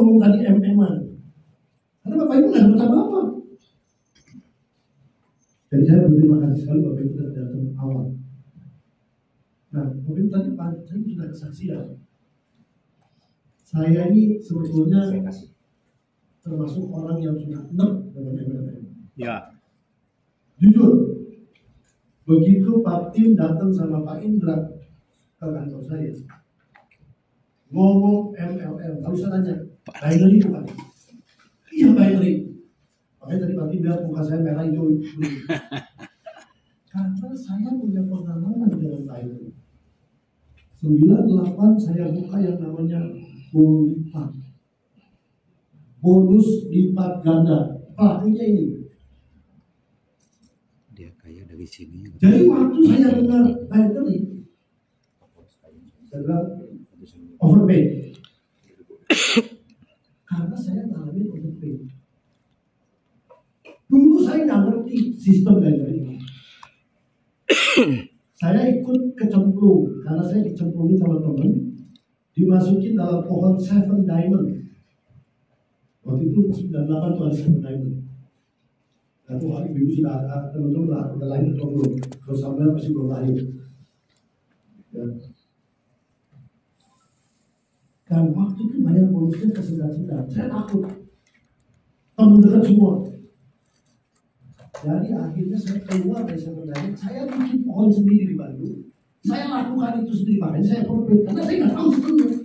ngomong tadi MM-an? Karena Bapak Ibu nggak dapat apa-apa. Jadi saya berterima kasih sekali Bapak Ibu sudah datang awal. Nah, mungkin tadi Pak saya sudah kesaksian. Saya ini sebetulnya termasuk orang yang sudah enak dengan MLM. Ya. Jujur, begitu Pak Tim datang sama Pak Indra ke kantor saya, ngomong MLM, kalau saya tanya, binary bukan? Iya binary. Makanya tadi Pak Tim bilang muka saya merah hijau. Karena saya punya pengalaman dengan binary. 98 saya buka yang namanya bonus bonus lipat ganda. Pelakunya ini. Dia kaya dari sini. Jadi waktu saya dengar binary, saya bilang overpay. Karena saya ngalamin overpay. Dulu saya nggak ngerti sistem binary. Saya ikut kecemplung karena saya dicemplungin sama teman, dimasukin dalam pohon 7 diamond. Waktu itu 98 tuh ada 7 diamond. Satu hari ibu sudah ada, teman-teman udah lahir atau belum? Kalau sampai masih belum lahir. Ya. Dan waktu itu bayar bonusnya kesedak-sedak. Saya takut. Teman dekat semua. Jadi akhirnya saya keluar dari sebenarnya, saya bikin pohon sendiri di Bandung. Saya lakukan itu sendiri, makanya saya profit. Karena saya nggak tahu sebenarnya.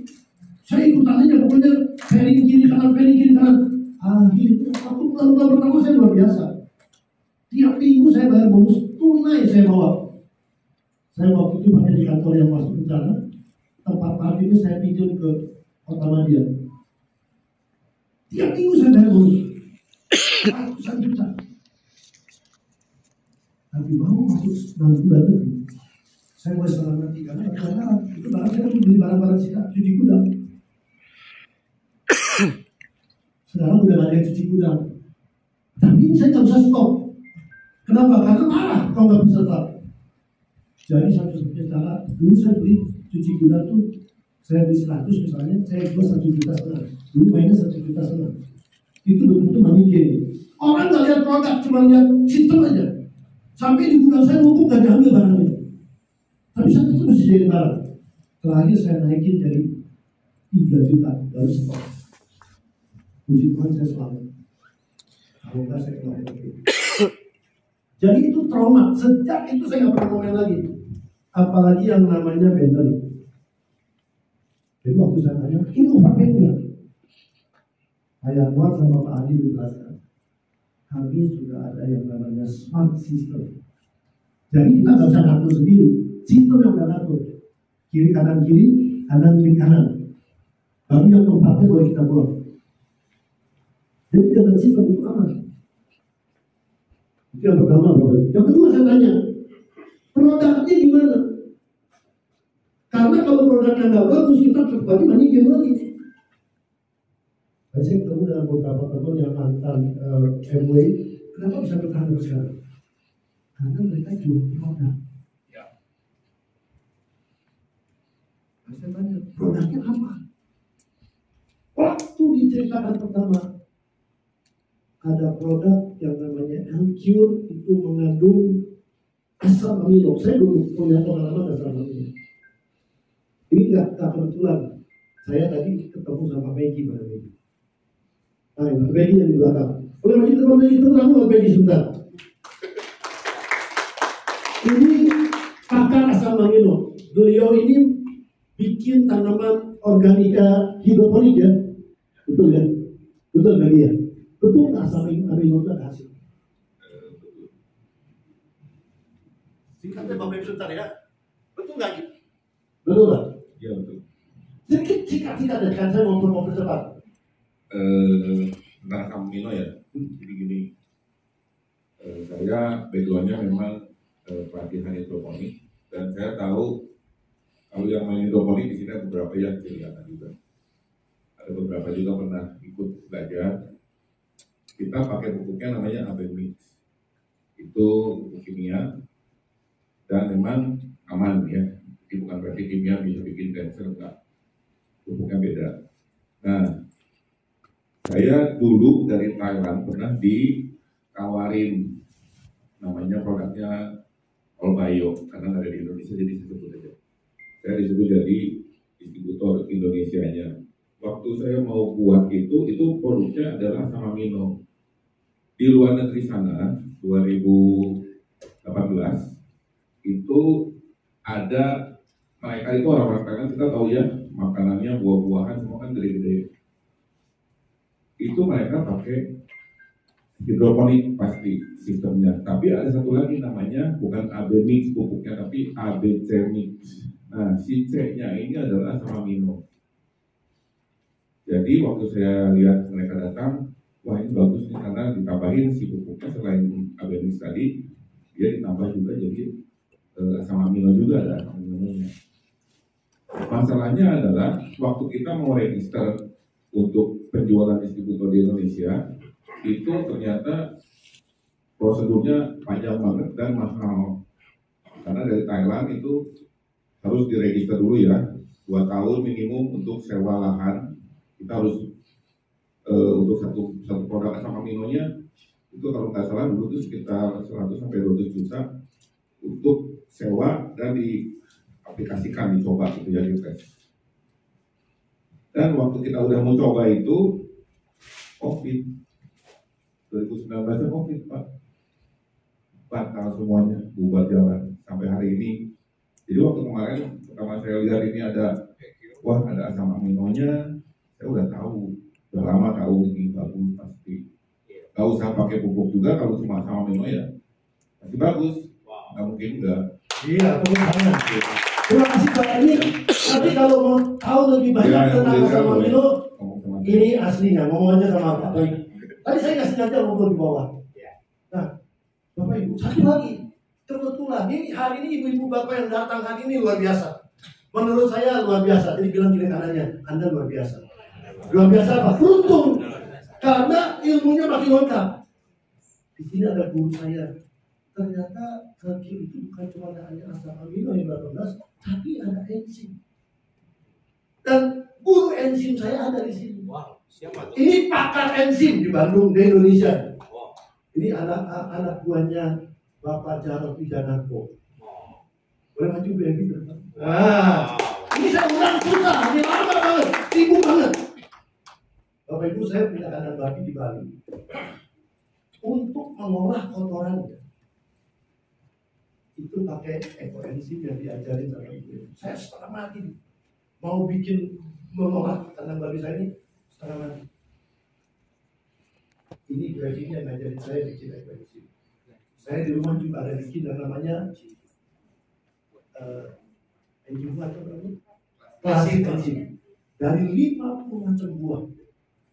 Saya ikutan aja pokoknya pairing kiri kanan. Akhirnya aku bulan-bulan pertama saya luar biasa. Tiap minggu saya bayar bonus tunai saya bawa. Saya waktu itu pakai di kantor yang masuk bencana. Tempat parkirnya saya pinjam ke Kota Madia. Tiap minggu saya bayar bonus. Ratusan juta. Tapi mau masuk 6 bulan itu, saya mulai setengah mati karena itu barang saya beli barang-barang sisa cuci gudang. Sekarang udah ada yang cuci gudang, tapi saya nggak bisa stop. Kenapa? Karena marah kalau nggak bisa stop. Jadi satu-satunya cara dulu saya beli cuci gudang tuh, saya beli 100 misalnya, saya jual 1,5 juta. Dulu mainnya 1,5 juta. Itu betul-betul manipulasi. Orang nggak lihat produk, cuma lihat sistem aja. Sampai di gudang saya numpuk gak diambil barangnya. Tapi saya tetap masih jadi barang. Terakhir saya naikin dari 3 juta dari stok. Puji Tuhan saya selamat. Kalau enggak saya keluar lagi. Jadi itu trauma. Sejak itu saya gak pernah ngomong lagi. Apalagi yang namanya binary. Jadi waktu saya tanya, ini overpay enggak? Pak Yanwar sama Pak Adi menjelaskan. Kami sudah ada yang namanya smart system. Jadi kita nggak bisa ngatur sendiri. Sistem yang udah ngatur. Kiri kanan kiri, kanan kiri kanan. Baru yang tempatnya boleh kita buang. Jadi dengan sistem itu aman. Itu yang pertama. Yang kedua saya tanya, produknya gimana? Karena kalau produknya nggak bagus, kita berarti manipulasi lagi. Saya ketemu dengan beberapa teman yang mantan MW, kenapa bisa bertahan sampai sekarang? Karena mereka jual produk. Ya. Saya tanya, produknya apa? Waktu diceritakan pertama, ada produk yang namanya L-Cure, itu mengandung asam amino. Saya dulu punya pengalaman asam amino. Ini nggak kebetulan. Saya tadi ketemu sama Maggie pada Maggie. Nah, Maggie yang di belakang. Boleh maju teman Maggie, itu kamu Maggie sebentar. Ini pakar asam amino. Beliau ini bikin tanaman organika hidroponik ya. Betul ya? Betul Maggie ya? Betul asam amino itu ada hasil. Singkatnya Bapak Ibu sebentar ya. Betul nggak gitu? Betul nggak? Ya betul. Sedikit singkat dan saya mau cepat. Tentang asam amino ya. Jadi gini, saya backgroundnya memang pelatihan hidroponik dan saya tahu kalau yang main hidroponik di sini ada beberapa yang kelihatan juga. Ada beberapa juga pernah ikut belajar. Kita pakai pupuknya namanya Abenmix. Itu pupuk kimia dan memang aman ya. Jadi bukan berarti kimia bisa bikin cancer, enggak. Pupuknya beda. Nah, Saya dulu dari Thailand pernah ditawarin, namanya produknya Olbayo, karena nggak ada di Indonesia jadi saya sebut aja. Saya disuruh jadi distributor Indonesianya. Waktu saya mau buat itu produknya adalah asam amino. Di luar negeri sana 2018 itu ada, mereka itu orang-orang Thailand, kita tahu ya, makanannya buah-buahan semua kan gede-gede. Itu mereka pakai hidroponik pasti sistemnya. Tapi ada satu lagi namanya bukan AB mix pupuknya, tapi ABC mix. Nah, si C-nya ini adalah asam amino. Jadi waktu saya lihat mereka datang, wah ini bagus nih karena ditambahin si pupuknya selain AB mix tadi, dia ditambah juga jadi asam amino juga ada asam aminonya. Masalahnya adalah waktu kita mau register untuk penjualan distributor di Indonesia, itu ternyata prosedurnya panjang banget dan mahal. Karena dari Thailand itu harus diregister dulu ya, 2 tahun minimum untuk sewa lahan. Kita harus untuk satu produk asam aminonya itu kalau nggak salah dulu itu sekitar 100 sampai 200 juta untuk sewa dan diaplikasikan, dicoba gitu ya, dites. Dan waktu kita udah mau coba itu COVID 2019 COVID Pak, batal semuanya, bubar jalan sampai hari ini. Jadi waktu kemarin pertama saya lihat ini ada, wah ada asam aminonya, saya udah tahu, udah lama tahu ini bagus pasti. Gak usah pakai pupuk juga, kalau cuma asam amino ya pasti bagus. Nggak mungkin enggak. Iya, teman-teman. Terima kasih Pak. Tapi kalau mau tahu lebih banyak tentang asam amino, ini aslinya, ngomong aja sama Pak. Tadi saya nggak sengaja ngobrol di bawah. Nah, Bapak Ibu, satu lagi. Kebetulan ini hari ini ibu-ibu bapak yang datang hari ini luar biasa. Menurut saya luar biasa. Jadi bilang kiri kanannya, Anda luar biasa. Luar biasa apa? Beruntung. Karena ilmunya makin lengkap. Di sini ada guru saya. Ternyata kaki itu bukan cuma hanya asam amino yang 18, tapi ada enzim. Dan guru enzim saya ada di sini. Wow, siapa tuh? Ini pakar enzim di Bandung, di Indonesia. Wow. Ini anak buahnya Bapak Jarod Wijanarko. Wow. Boleh maju BMI? Nah, ini saya undang susah, ini lama banget, sibuk banget. Bapak Ibu, saya punya kandang babi di Bali. Untuk mengolah kotorannya, itu pakai ekoenzim yang diajarin sama ibu. Saya setengah mati. Mau bikin mengolah kandang babi saya ini setengah mati. Ini grafiknya yang ngajarin saya bikin ekoenzim. Saya di rumah juga ada bikin yang namanya enzim buah atau apa? Klasik enzim. Dari 50 macam buah.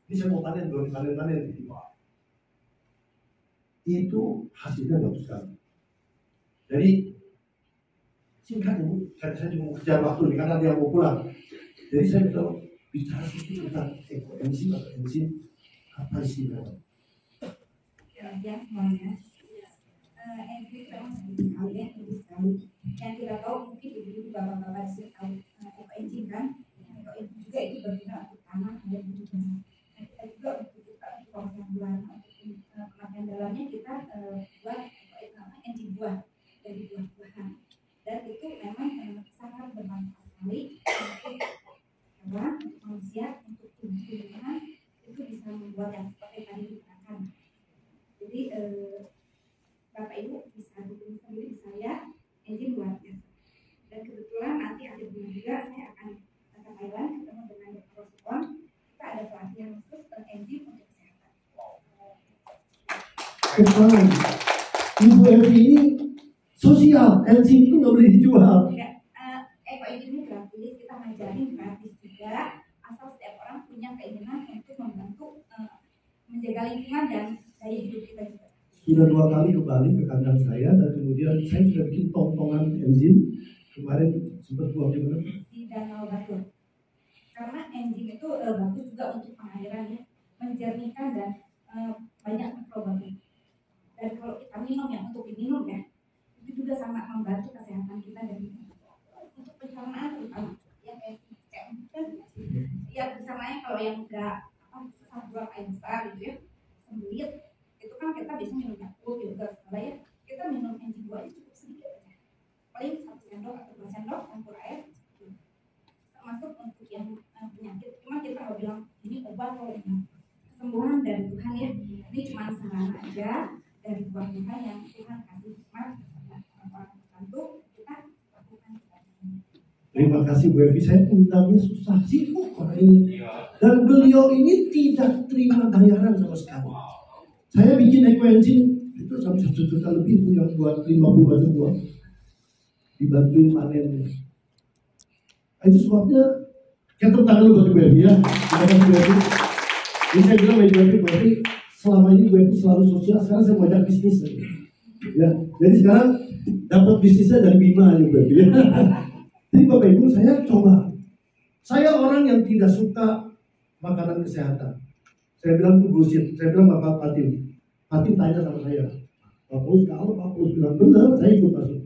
Ini saya mau panen, belum panen gitu. Itu hasilnya bagus sekali. Jadi singkat Bu, saya cuma kejar waktu nih karena dia mau pulang. Jadi saya kalau bicara sedikit tentang ekoenzim atau enzim apa sih? Ya semuanya. Enzim memang sekali ya, sekali. Yang kita tahu mungkin ibu-ibu bapak-bapak sudah tahu ekoenzim kan. Ekoenzim juga itu berguna untuk tanah dan hidupnya. Kita juga membutuhkan untuk proses buah, untuk kemakan dalamnya kita buat enzim buah dari buah-buahan. Dan itu memang sangat bermanfaat sekali untuk hewan, manusia, untuk tubuh-tubuhan. Itu bisa membuat yang seperti tadi dikatakan. Jadi Bapak Ibu bisa dukung sendiri saya enzim luar biasa. Dan kebetulan nanti akhir bulan juga saya akan ke Thailand ketemu dengan Dr. Rosipon. Kita ada pelatihan khusus enzim untuk kesehatan. Keren. Ibu Evi ini sosial, enzim itu nggak boleh dijual. Tidak, ekoenzim ini gratis, kita ngajarin gratis juga. Asal setiap orang punya keinginan untuk membantu menjaga lingkungan dan daya hidup kita juga. Sudah 2 kali kembali ke kandang saya dan kemudian saya sudah bikin tong-tongan enzim. Kemarin sempat buang di mana? Di Danau Batur. Karena enzim itu bagus juga untuk pengairan ya, menjernihkan dan banyak mikroba. Dan kalau kita minum yang untuk diminum ya, itu juga sangat membantu kesehatan kita dan untuk pencernaan terutama. Ya kayak ya pencernaan kalau yang enggak susah buang air besar gitu ya, sembelit, itu kan kita bisa minum Yakult, yogurt, ya. Kita minum enzim buah itu cukup sedikit aja, paling 1 sendok atau 2 sendok campur air, termasuk untuk yang penyakit. Cuma kita nggak bilang ini obat kalau ini kesembuhan dari Tuhan ya. Ini cuma saran aja dari buah Tuhan yang Tuhan kasih hikmat orang tertentu kita lakukan. Terima kasih Bu Evi, saya undangnya susah sibuk orang ini. Dan beliau ini tidak terima bayaran sama sekali. Saya bikin ekoenzim itu sampai 1 juta lebih tuh yang buat 50 batu buah. Dibantuin panennya. Itu sebabnya kita tepuk tangan buat Bu Evi ya. Terima kasih Bu Evi. Jadi saya bilang Bu Evi, selama ini Bu Evi selalu sosial, sekarang saya mau ajak bisnis. Ya, jadi sekarang dapat bisnisnya dari Bima aja Bu Evi ya. Jadi Bapak Ibu, saya coba. Saya orang yang tidak suka makanan kesehatan. Saya bilang itu bullshit. Saya bilang Bapak Patim tanya sama saya, Pak Paulus, kalau Pak Paulus bilang benar, saya ikut masuk.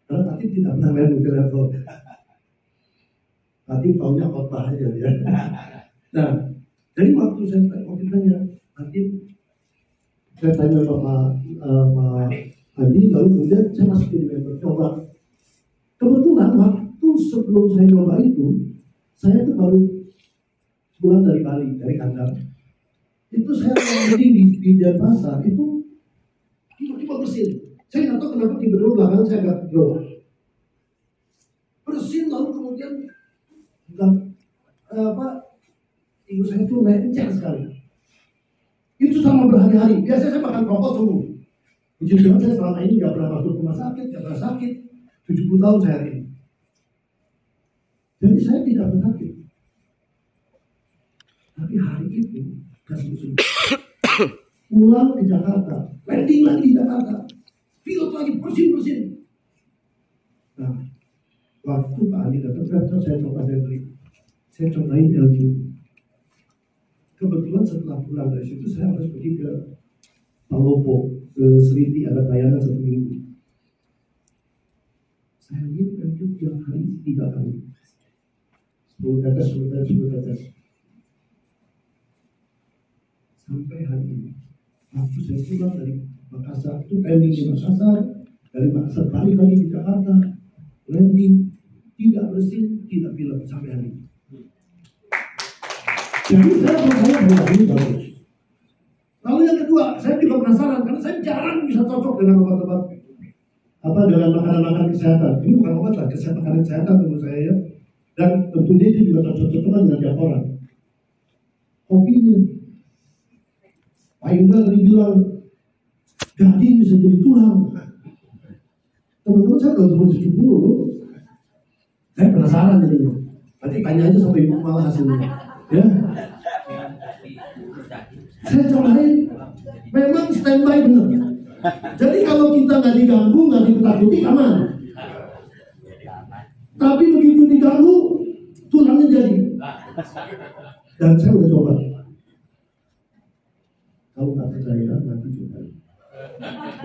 Karena Patim tidak pernah main multi level. Patim taunya khotbah aja ya. Nah, jadi waktu saya tanya, Patim, saya tanya Pak Adi, lalu kemudian saya masukin di member, coba. Kebetulan waktu sebelum saya coba itu, saya tuh baru pulang dari Bali, dari kandang. Itu saya berdiri di Denpasar, itu tiba-tiba bersin. Saya nggak tahu kenapa tiba-tiba belakang saya agak drop. Bersin lalu kemudian ibu saya tuh lencer sekali. Itu sama berhari-hari. Biasanya saya makan rokok semua. Puji Tuhan saya selama ini nggak pernah masuk rumah sakit, nggak pernah sakit. 70 tahun saya hari ini. Jadi saya tidak sakit. Tapi hari itu kasih pulang ke Jakarta, landing lagi di Jakarta, pilot lagi bersin. Nah, waktu Pak Adi datang, saya cobain LG. Kebetulan setelah pulang dari situ saya harus pergi ke Palopo, ke Seriti, ada bayangan 1 minggu. Saya minum LG tiap hari 3 kali. 10 tetes. Sampai hari ini. Waktu saya pulang dari Makassar, itu landing di Makassar, dari Makassar balik lagi di Jakarta, landing, tidak bersin, tidak pilek sampai hari ini. Jadi saya percaya bahwa ini bagus. Lalu yang kedua, saya juga penasaran karena saya jarang bisa cocok dengan obat-obat dengan makanan-makanan kesehatan. Ini bukan obat lah, makanan kesehatan menurut saya ya. Dan tentunya itu juga cocok-cocokan dengan tiap orang. Kopinya, Pak Indra tadi bilang daging bisa jadi tulang. Teman-teman saya udah umur 70 loh. Saya penasaran jadinya. Nanti tanya aja sampai ibu malah hasilnya. Ya. Saya cobain, memang standby benar. Jadi kalau kita nggak diganggu, nggak ditakuti, aman. Tapi begitu diganggu, tulangnya jadi. Dan saya udah coba. Kalau nggak percaya, nanti coba.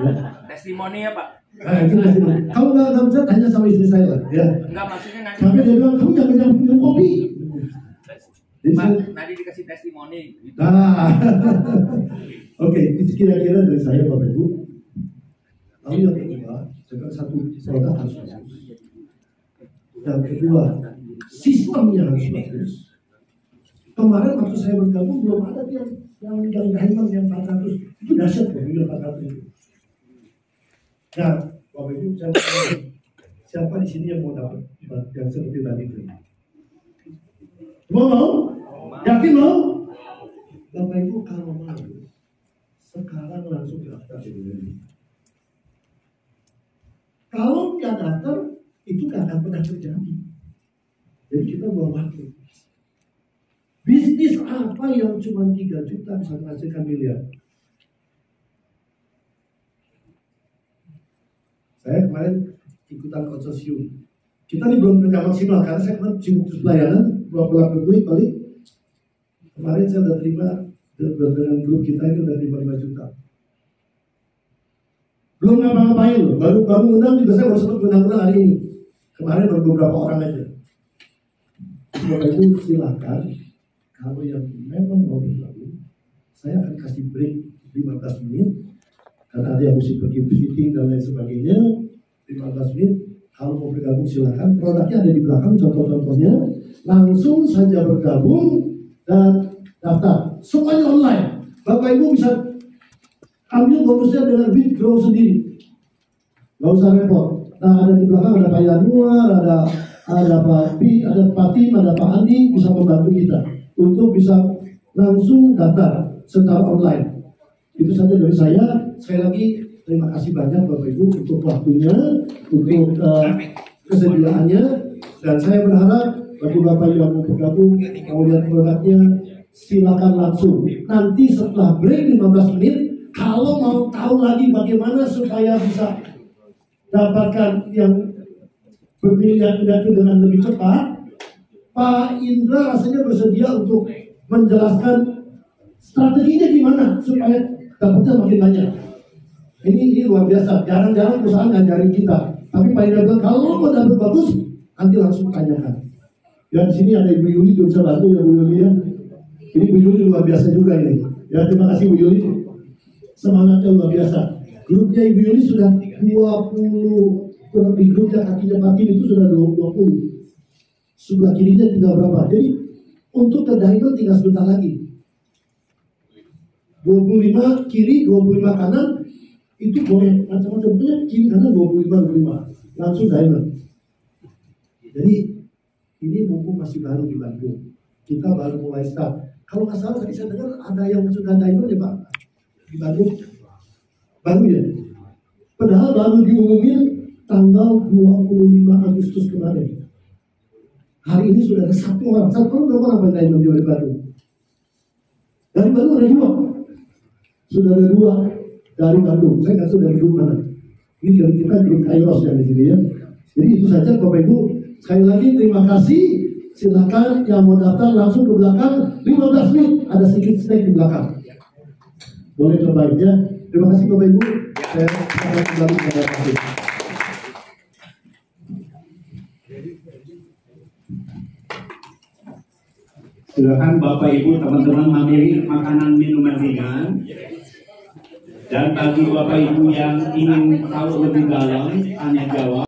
Ya. Testimoni ya Pak? Nah, itu testimoni. Kalau nggak bisa, tanya sama istri saya lah. Ya. Enggak, maksudnya nanti. Sampai dia bilang, kamu jangan minum kopi. Pak, nanti dikasih testimoni. Gitu. Oke, itu kira-kira dari saya Bapak Ibu. Lalu yang kedua, segala satu produk harus bagus. Yang kedua, sistemnya harus bagus. Kemarin waktu saya bergabung belum ada yang diamond yang 400 itu dahsyat loh, yang 400 itu. Nah, Bapak Ibu, siapa di sini yang mau dapat yang seperti tadi itu? Mau? Yakin mau? Bapak Ibu kalau mau, sekarang langsung daftar dulu. Kalau nggak daftar, itu nggak akan pernah terjadi. Jadi kita buang waktu. Bisnis apa yang cuma 3 juta bisa menghasilkan miliar? Saya kemarin ikutan konsorsium. Kita ini belum kerja maksimal karena saya kemarin sibuk pelayanan, pulang duit balik. Kemarin saya udah terima dengan grup kita itu udah terima 5 juta. Belum ngapa-ngapain loh, baru undang juga saya baru sempat undang hari ini. Kemarin baru beberapa orang aja. Bapak Ibu silakan, kalau yang memang mau bergabung, saya akan kasih break 15 menit karena ada yang mesti pergi visiting dan lain sebagainya. 15 menit, kalau mau bergabung silakan. Produknya ada di belakang, contoh-contohnya. Langsung saja bergabung dan daftar. Semuanya online. Bapak Ibu bisa ambil bonusnya dengan withdraw sendiri. Gak usah repot. Nah, ada di belakang ada Pak Yanuar, ada Pak Pi, ada Pak Tim, ada Pak Andi bisa membantu kita untuk bisa langsung daftar secara online. Itu saja dari saya. Sekali lagi terima kasih banyak Bapak Ibu untuk waktunya, untuk kesediaannya, dan saya berharap bagi Bapak yang mau bergabung, mau lihat produknya, silakan langsung. Nanti setelah break 15 menit, kalau mau tahu lagi bagaimana supaya bisa dapatkan yang bermiliar itu dengan lebih cepat, Pak Indra rasanya bersedia untuk menjelaskan strateginya gimana supaya dapatnya makin banyak. Ini luar biasa. Jarang-jarang perusahaan ngajarin kita. Tapi Pak Indra bilang kalau mau dapat bagus, nanti langsung tanyakan. Ya di sini ada Ibu Yuli juga bisa bantu ya Bu Yuli ya. Ini Bu Yuli luar biasa juga ini. Ya terima kasih Bu Yuli. Semangatnya luar biasa. Grupnya Ibu Yuli sudah 20, lebih grupnya kakinya Patin itu sudah 20. Sebelah kirinya tinggal berapa? Jadi untuk ke diamond tinggal sebentar lagi. 25 kiri, 25 kanan itu boleh macam-macam punya kiri kanan 25 langsung diamond. Jadi ini mumpung masih baru di Bandung, kita baru mulai start. Kalau nggak salah tadi saya dengar ada yang sudah diamond ya Pak di Bandung, baru ya. Padahal baru diumumin tanggal 25 Agustus kemarin. Hari ini sudah ada satu orang berapa orang diamond di Bandung? Dari Bandung ada 2. Sudah ada 2 dari Bandung. Saya nggak tahu dari grup mana. Ini dari kita grup Kairos yang di sini ya. Jadi itu saja Bapak Ibu. Sekali lagi terima kasih. Silakan yang mau daftar langsung ke belakang. 15 menit ada sedikit snack di belakang. Boleh cobain ya. Terima kasih Bapak Ibu. Saya akan kembali kepada Pak Ibu. Silakan Bapak Ibu teman-teman ambil makanan minuman ringan. Dan bagi Bapak Ibu yang ingin tahu lebih dalam, tanya jawab.